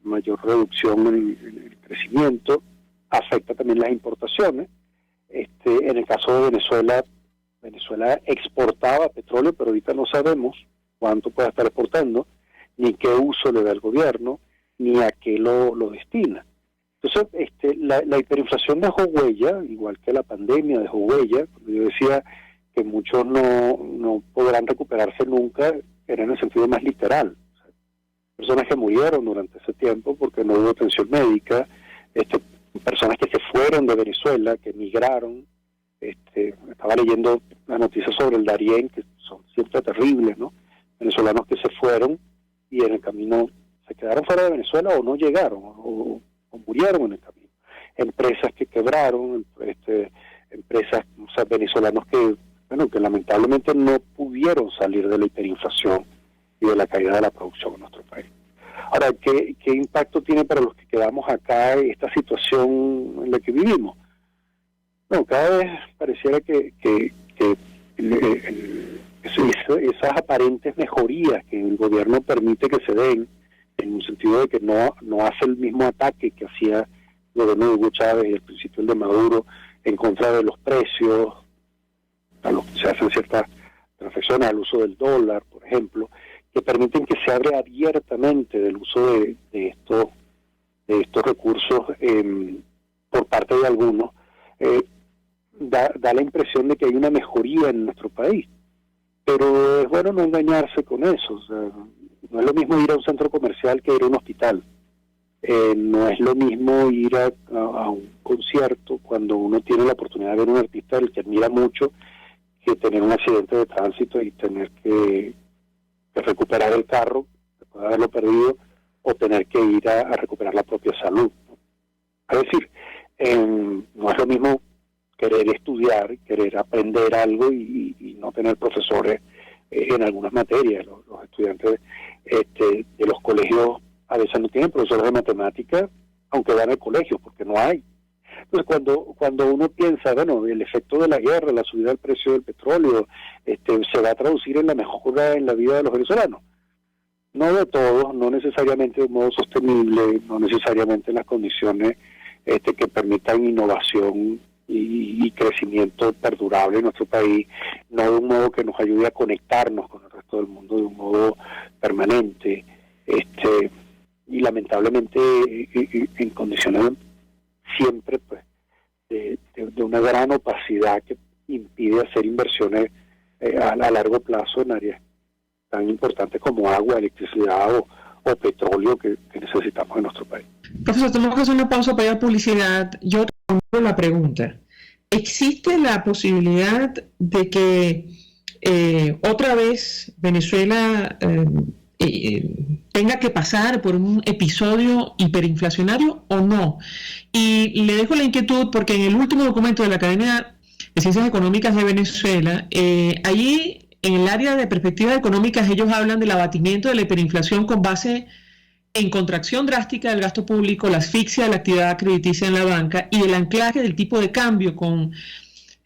Speaker 7: mayor reducción en el crecimiento, afecta también las importaciones. En el caso de Venezuela exportaba petróleo, pero ahorita no sabemos cuánto puede estar exportando, ni qué uso le da el gobierno, ni a qué lo destina. Entonces, la hiperinflación dejó huella, igual que la pandemia dejó huella. Cuando yo decía que muchos no podrán recuperarse nunca, era en el sentido más literal. O sea, personas que murieron durante ese tiempo porque no hubo atención médica, personas que se fueron de Venezuela, que emigraron. Estaba leyendo las noticias sobre el Darién, que son siempre terribles, ¿no? Venezolanos que se fueron y en el camino se quedaron fuera de Venezuela o no llegaron, o murieron en el camino. Empresas que quebraron, empresas, venezolanos que lamentablemente no pudieron salir de la hiperinflación y de la caída de la producción en nuestro país. Ahora, ¿qué impacto tiene para los que quedamos acá esta situación en la que vivimos? Bueno, cada vez pareciera que esas aparentes mejorías que el gobierno permite que se den, en un sentido de que no hace el mismo ataque que hacía el gobierno de Hugo Chávez y el principio el de Maduro en contra de los precios, a lo que se hacen ciertas transacciones al uso del dólar, por ejemplo, que permiten que se hable abiertamente del uso de estos recursos por parte de algunos, da la impresión de que hay una mejoría en nuestro país. Pero es bueno no engañarse con eso. O sea, no es lo mismo ir a un centro comercial que ir a un hospital. No es lo mismo ir a un concierto cuando uno tiene la oportunidad de ver un artista del que admira mucho, que tener un accidente de tránsito y tener que recuperar el carro, después de haberlo perdido, o tener que ir a recuperar la propia salud, ¿no? Es decir, no es lo mismo querer estudiar, querer aprender algo y no tener profesores en algunas materias. Los estudiantes de los colegios a veces no tienen profesores de matemáticas, aunque van al colegio, porque no hay. Entonces, cuando uno piensa, bueno, el efecto de la guerra, la subida del precio del petróleo, se va a traducir en la mejora en la vida de los venezolanos. No de todos, no necesariamente de un modo sostenible, no necesariamente en las condiciones que permitan innovación y crecimiento perdurable en nuestro país, no de un modo que nos ayude a conectarnos con el resto del mundo de un modo permanente, y lamentablemente en condiciones siempre pues de una gran opacidad que impide hacer inversiones a largo plazo en áreas tan importantes como agua, electricidad o petróleo que necesitamos en nuestro país.
Speaker 1: Profesor, tenemos que hacer una pausa para ir a publicidad. Yo te hago la pregunta. ¿Existe la posibilidad de que otra vez Venezuela tenga que pasar por un episodio hiperinflacionario o no? Y le dejo la inquietud porque en el último documento de la Academia de Ciencias Económicas de Venezuela, allí en el área de perspectivas económicas ellos hablan del abatimiento de la hiperinflación con base en contracción drástica del gasto público, la asfixia de la actividad crediticia en la banca y el anclaje del tipo de cambio con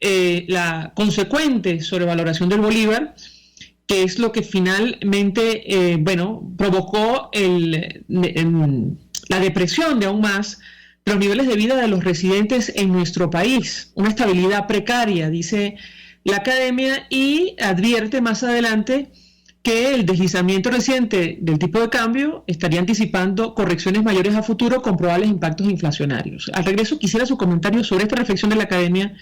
Speaker 1: la consecuente sobrevaloración del bolívar, que es lo que finalmente provocó la depresión de aún más los niveles de vida de los residentes en nuestro país, una estabilidad precaria, dice la Academia, y advierte más adelante que el deslizamiento reciente del tipo de cambio estaría anticipando correcciones mayores a futuro con probables impactos inflacionarios. Al regreso quisiera su comentario sobre esta reflexión de la Academia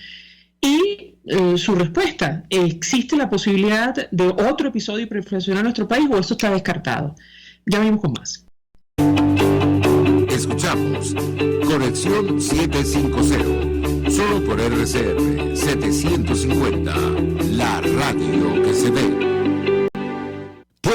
Speaker 1: y su respuesta. ¿Existe la posibilidad de otro episodio hiperinflacionario en nuestro país o esto está descartado? Ya venimos con más.
Speaker 2: Escuchamos Conexión 750, solo por RCR 750, la radio que se ve.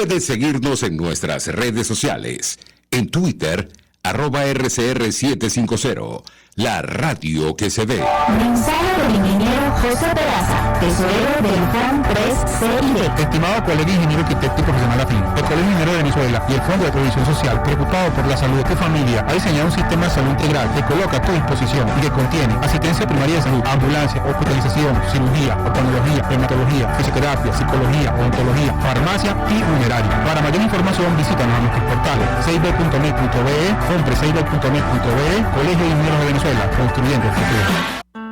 Speaker 2: Puedes seguirnos en nuestras redes sociales. En Twitter, @RCR750, la radio que se ve.
Speaker 4: Mensaje del ingeniero José Peraza, tesorero del FAN 3CID.
Speaker 5: Estimado colega ingeniero arquitecto y profesional afín, el Colegio Ingeniero de Venezuela y el Fondo de Previsión Social, preocupado por la salud de tu familia, ha diseñado un sistema de salud integral que coloca a tu disposición y que contiene asistencia primaria de salud, ambulancia, hospitalización, cirugía, oftalmología, dermatología, fisioterapia, psicología, odontología, farmacia y funeraria. Para mayor información, visítanos a nuestros portales cib.net.be, compre6.net.be, Colegio de Ingenieros de Venezuela, construyendo el futuro.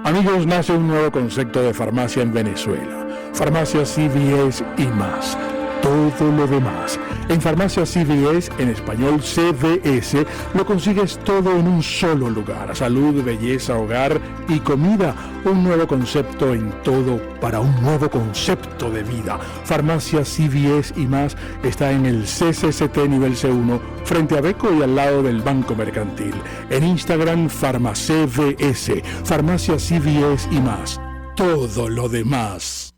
Speaker 6: Amigos, nace un nuevo concepto de farmacia en Venezuela. Farmacia CVS y más. Todo lo demás. En Farmacia CVS, en español CVS, lo consigues todo en un solo lugar. Salud, belleza, hogar y comida. Un nuevo concepto en todo para un nuevo concepto de vida. Farmacia CVS y más está en el CCCT nivel C1, frente a Beco y al lado del Banco Mercantil. En Instagram, FarmaCVS. Farmacia CVS y más. Todo lo demás.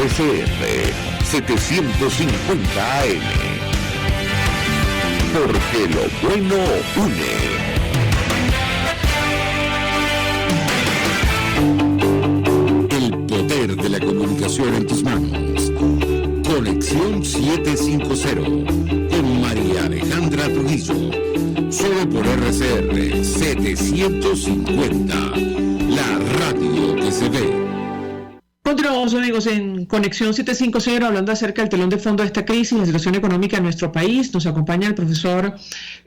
Speaker 2: RCR 750 AM. Porque lo bueno une. El poder de la comunicación en tus manos. Conexión 750 con María Alejandra Trujillo. Solo por RCR 750. La radio que se ve.
Speaker 1: Continuamos, amigos, en Conexión 750, hablando acerca del telón de fondo de esta crisis, la situación económica en nuestro país. Nos acompaña el profesor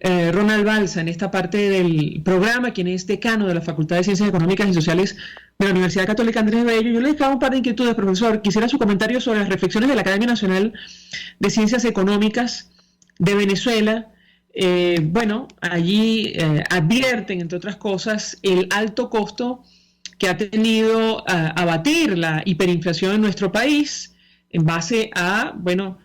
Speaker 1: Ronald Balsa en esta parte del programa, quien es decano de la Facultad de Ciencias Económicas y Sociales de la Universidad Católica Andrés Bello. Yo le dejaba un par de inquietudes, profesor. Quisiera su comentario sobre las reflexiones de la Academia Nacional de Ciencias Económicas de Venezuela. Allí advierten, entre otras cosas, el alto costo que ha tenido abatir la hiperinflación en nuestro país en base a,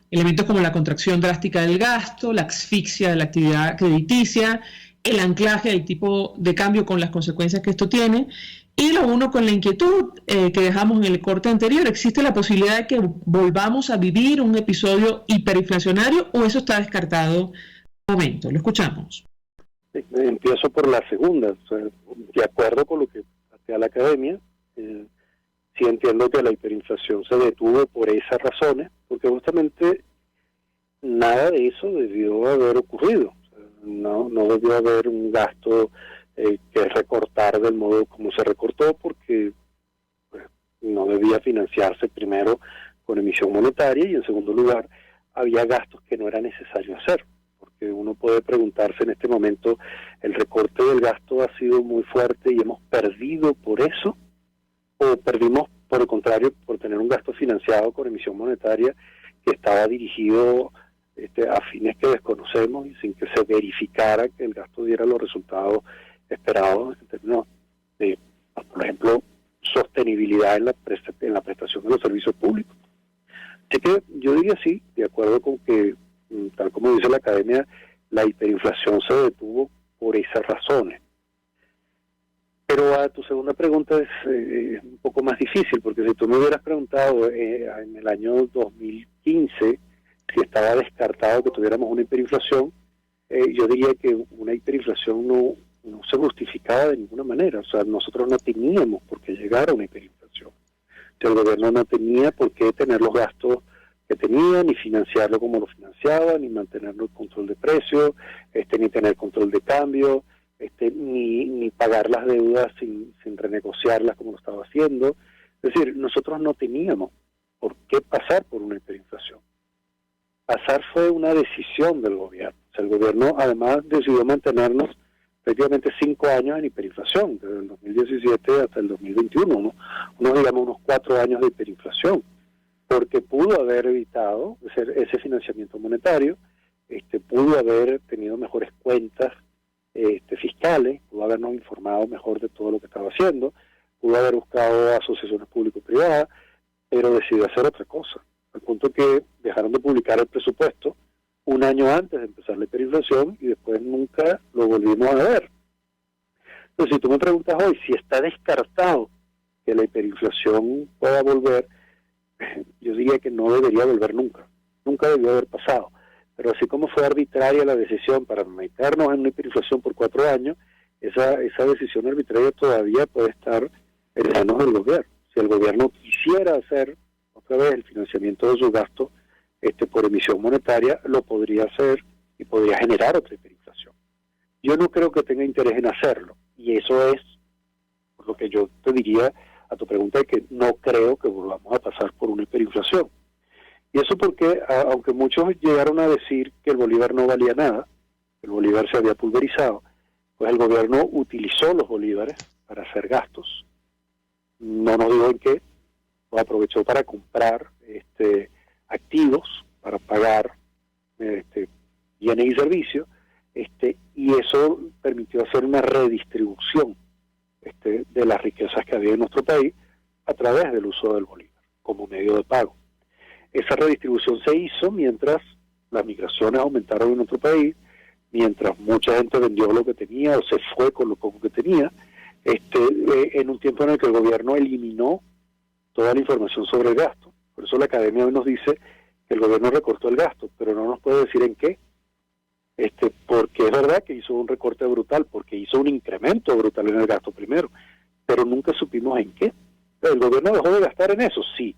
Speaker 1: elementos como la contracción drástica del gasto, la asfixia de la actividad crediticia, el anclaje del tipo de cambio con las consecuencias que esto tiene. Y lo uno con la inquietud que dejamos en el corte anterior, ¿existe la posibilidad de que volvamos a vivir un episodio hiperinflacionario o eso está descartado? Un momento, lo escuchamos.
Speaker 7: Empiezo por la segunda, de acuerdo con lo que a la academia, sí entiendo que la hiperinflación se detuvo por esas razones, porque justamente nada de eso debió haber ocurrido. No debió haber un gasto que recortar del modo como se recortó, porque no debía financiarse primero con emisión monetaria y en segundo lugar había gastos que no era necesario hacer. Que uno puede preguntarse en este momento, ¿el recorte del gasto ha sido muy fuerte y hemos perdido por eso? ¿O perdimos, por el contrario, por tener un gasto financiado con emisión monetaria que estaba dirigido a fines que desconocemos y sin que se verificara que el gasto diera los resultados esperados en términos de, por ejemplo, sostenibilidad en la prestación de los servicios públicos? Así que yo diría sí, de acuerdo con que, tal como dice la academia, la hiperinflación se detuvo por esas razones. Pero a tu segunda pregunta es un poco más difícil, porque si tú me hubieras preguntado en el año 2015 si estaba descartado que tuviéramos una hiperinflación, yo diría que una hiperinflación no se justificaba de ninguna manera. O sea, nosotros no teníamos por qué llegar a una hiperinflación. El gobierno no tenía por qué tener los gastos que tenía, ni financiarlo como lo financiaba, ni mantenerlo en control de precios, ni tener control de cambio, ni pagar las deudas sin renegociarlas como lo estaba haciendo. Es decir, nosotros no teníamos por qué pasar por una hiperinflación. Pasar fue una decisión del gobierno. O sea, el gobierno además decidió mantenernos prácticamente 5 años en hiperinflación, desde el 2017 hasta el 2021, unos 4 años de hiperinflación, porque pudo haber evitado ese financiamiento monetario, pudo haber tenido mejores cuentas fiscales, pudo habernos informado mejor de todo lo que estaba haciendo, pudo haber buscado asociaciones público-privadas, pero decidió hacer otra cosa, al punto que dejaron de publicar el presupuesto un año antes de empezar la hiperinflación y después nunca lo volvimos a ver. Entonces, si tú me preguntas hoy si está descartado que la hiperinflación pueda volver, yo diría que no debería volver nunca debió haber pasado, pero así como fue arbitraria la decisión para meternos en una hiperinflación por 4 años, esa decisión arbitraria todavía puede estar en manos del gobierno. Si el gobierno quisiera hacer otra vez el financiamiento de sus gastos por emisión monetaria, lo podría hacer y podría generar otra hiperinflación. Yo no creo que tenga interés en hacerlo, y eso es por lo que yo te diría a tu pregunta de que no creo que volvamos a pasar por una hiperinflación. Y eso porque, aunque muchos llegaron a decir que el bolívar no valía nada, el bolívar se había pulverizado, pues el gobierno utilizó los bolívares para hacer gastos. No nos digo en qué, lo aprovechó para comprar activos, para pagar bienes y servicios, y eso permitió hacer una redistribución de las riquezas que había en nuestro país a través del uso del bolívar como medio de pago. Esa redistribución se hizo mientras las migraciones aumentaron en nuestro país, mientras mucha gente vendió lo que tenía o se fue con lo poco que tenía, en un tiempo en el que el gobierno eliminó toda la información sobre el gasto. Por eso la academia hoy nos dice que el gobierno recortó el gasto, pero no nos puede decir en qué. Porque es verdad que hizo un recorte brutal, porque hizo un incremento brutal en el gasto primero, pero nunca supimos en qué. ¿El gobierno dejó de gastar en eso? Sí.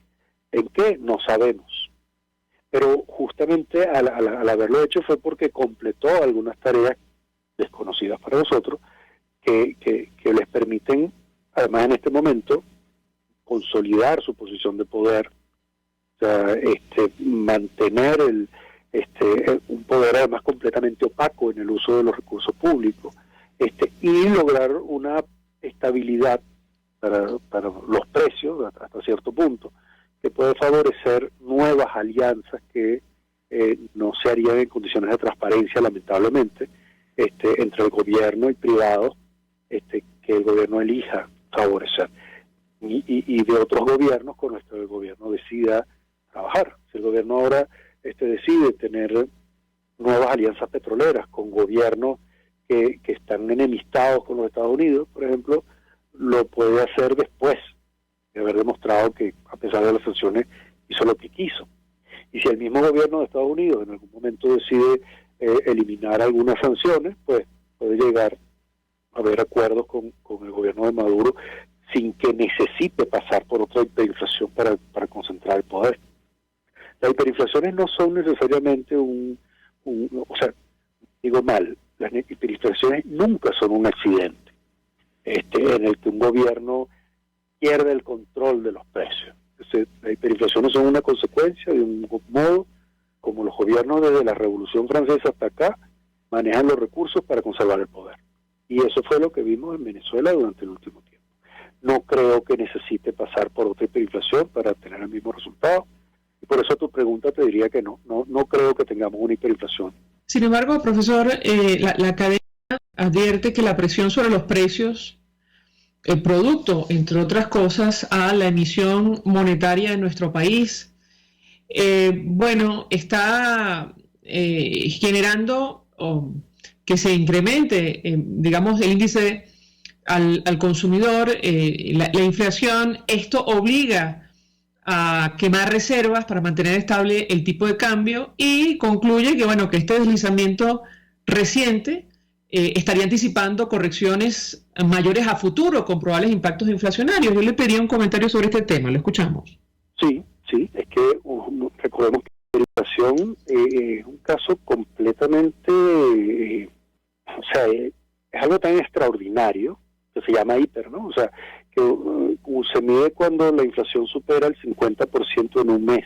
Speaker 7: ¿En qué? No sabemos. Pero justamente al haberlo hecho fue porque completó algunas tareas desconocidas para nosotros que les permiten, además en este momento, consolidar su posición de poder, o sea, mantener un poder además completamente opaco en el uso de los recursos públicos, y lograr una estabilidad para los precios hasta cierto punto, que puede favorecer nuevas alianzas que no se harían en condiciones de transparencia, lamentablemente, entre el gobierno y privados, que el gobierno elija favorecer, y de otros gobiernos con los que el gobierno decida trabajar. Si el gobierno ahora decide tener nuevas alianzas petroleras con gobiernos que están enemistados con los Estados Unidos, por ejemplo, lo puede hacer después de haber demostrado que, a pesar de las sanciones, hizo lo que quiso. Y si el mismo gobierno de Estados Unidos en algún momento decide eliminar algunas sanciones, pues puede llegar a haber acuerdos con el gobierno de Maduro sin que necesite pasar por otra hiperinflación para concentrar el poder. Las hiperinflaciones no son necesariamente las hiperinflaciones nunca son un accidente en el que un gobierno pierde el control de los precios. Las hiperinflaciones son una consecuencia de un modo como los gobiernos desde la Revolución Francesa hasta acá manejan los recursos para conservar el poder. Y eso fue lo que vimos en Venezuela durante el último tiempo. No creo que necesite pasar por otra hiperinflación para tener el mismo resultado. Y por eso a tu pregunta te diría que no creo que tengamos una hiperinflación.
Speaker 1: Sin embargo, profesor, la academia advierte que la presión sobre los precios, el producto, entre otras cosas, a la emisión monetaria en nuestro país, está generando que se incremente, digamos, el índice al consumidor, la inflación. Esto obliga a quemar reservas para mantener estable el tipo de cambio, y concluye que este deslizamiento reciente estaría anticipando correcciones mayores a futuro con probables impactos inflacionarios. Yo le pedía un comentario sobre este tema, lo escuchamos.
Speaker 7: Sí, es que recordemos que la inflación es un caso completamente, es algo tan extraordinario que se llama hiper, ¿no? O sea, que se mide cuando la inflación supera el 50% en un mes.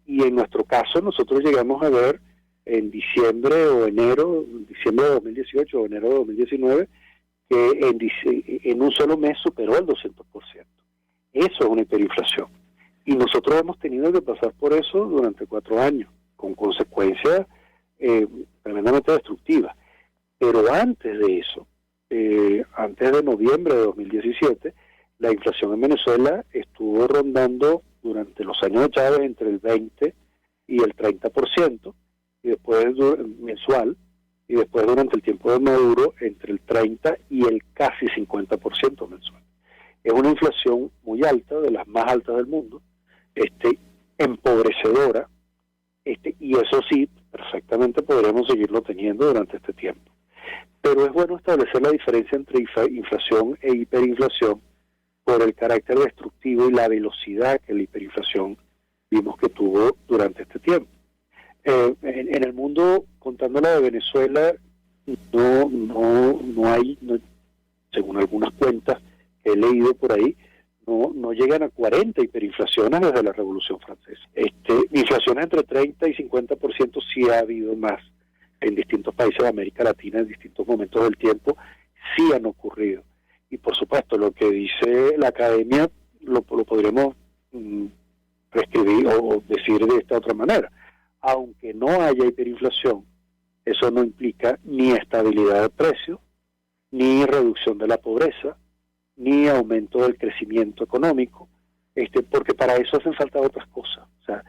Speaker 7: Y en nuestro caso nosotros llegamos a ver en diciembre de 2018 o enero de 2019, que en un solo mes superó el 200%. Eso es una hiperinflación. Y nosotros hemos tenido que pasar por eso durante 4 años, con consecuencias tremendamente destructivas. Pero antes de eso, antes de noviembre de 2017, la inflación en Venezuela estuvo rondando durante los años de Chávez entre el 20 y el 30%, y después mensual, y después durante el tiempo de Maduro entre el 30 y el casi 50% mensual. Es una inflación muy alta, de las más altas del mundo, empobrecedora, y eso sí, perfectamente podremos seguirlo teniendo durante este tiempo. Pero es bueno establecer la diferencia entre inflación e hiperinflación por el carácter destructivo y la velocidad que la hiperinflación vimos que tuvo durante este tiempo. En el mundo, contando la de Venezuela, no hay, según algunas cuentas que he leído por ahí, no llegan a 40 hiperinflaciones desde la Revolución Francesa. Inflaciones entre 30 y 50% sí ha habido más en distintos países de América Latina en distintos momentos del tiempo, sí han ocurrido. Y por supuesto, lo que dice la academia lo podremos prescribir o decir de esta otra manera. Aunque no haya hiperinflación, eso no implica ni estabilidad de precios, ni reducción de la pobreza, ni aumento del crecimiento económico, porque para eso hacen falta otras cosas. O sea,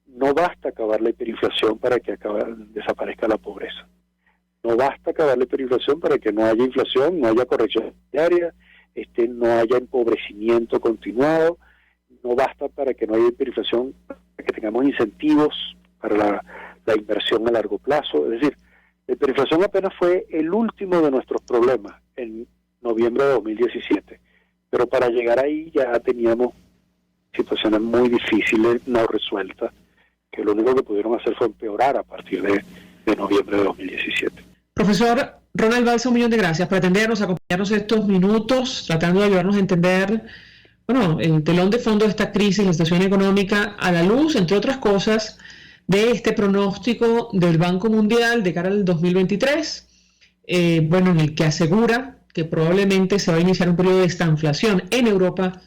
Speaker 7: no basta acabar la hiperinflación para que desaparezca la pobreza. No basta acabar la hiperinflación para que no haya inflación, no haya corrección diaria, no haya empobrecimiento continuado. No basta para que no haya hiperinflación, para que tengamos incentivos para la inversión a largo plazo. Es decir, la hiperinflación apenas fue el último de nuestros problemas en noviembre de 2017, pero para llegar ahí ya teníamos situaciones muy difíciles, no resueltas, que lo único que pudieron hacer fue empeorar a partir de noviembre de 2017.
Speaker 1: Profesor Ronald Balsa, un millón de gracias por atendernos, acompañarnos estos minutos, tratando de ayudarnos a entender, el telón de fondo de esta crisis, la situación económica, a la luz, entre otras cosas, de este pronóstico del Banco Mundial de cara al 2023, en el que asegura que probablemente se va a iniciar un periodo de estanflación en Europa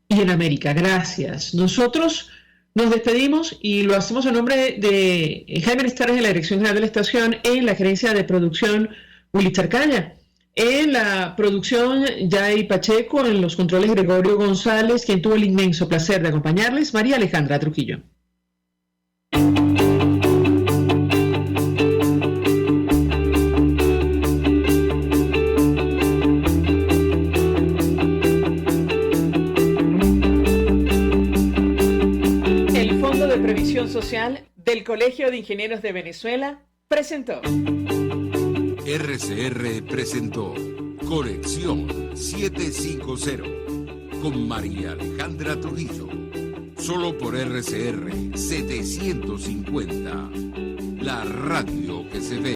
Speaker 1: y en América. Gracias. Nosotros nos despedimos y lo hacemos en nombre de Jaime Lestares en la Dirección General de la Estación, en la Gerencia de Producción Willy Charcaya, en la producción Yay Pacheco, en los controles Gregorio González, quien tuvo el inmenso placer de acompañarles, María Alejandra Trujillo. Previsión Social del Colegio de Ingenieros de Venezuela presentó.
Speaker 2: RCR presentó Conexión 750 con María Alejandra Trujillo. Solo por RCR 750, la radio que se ve.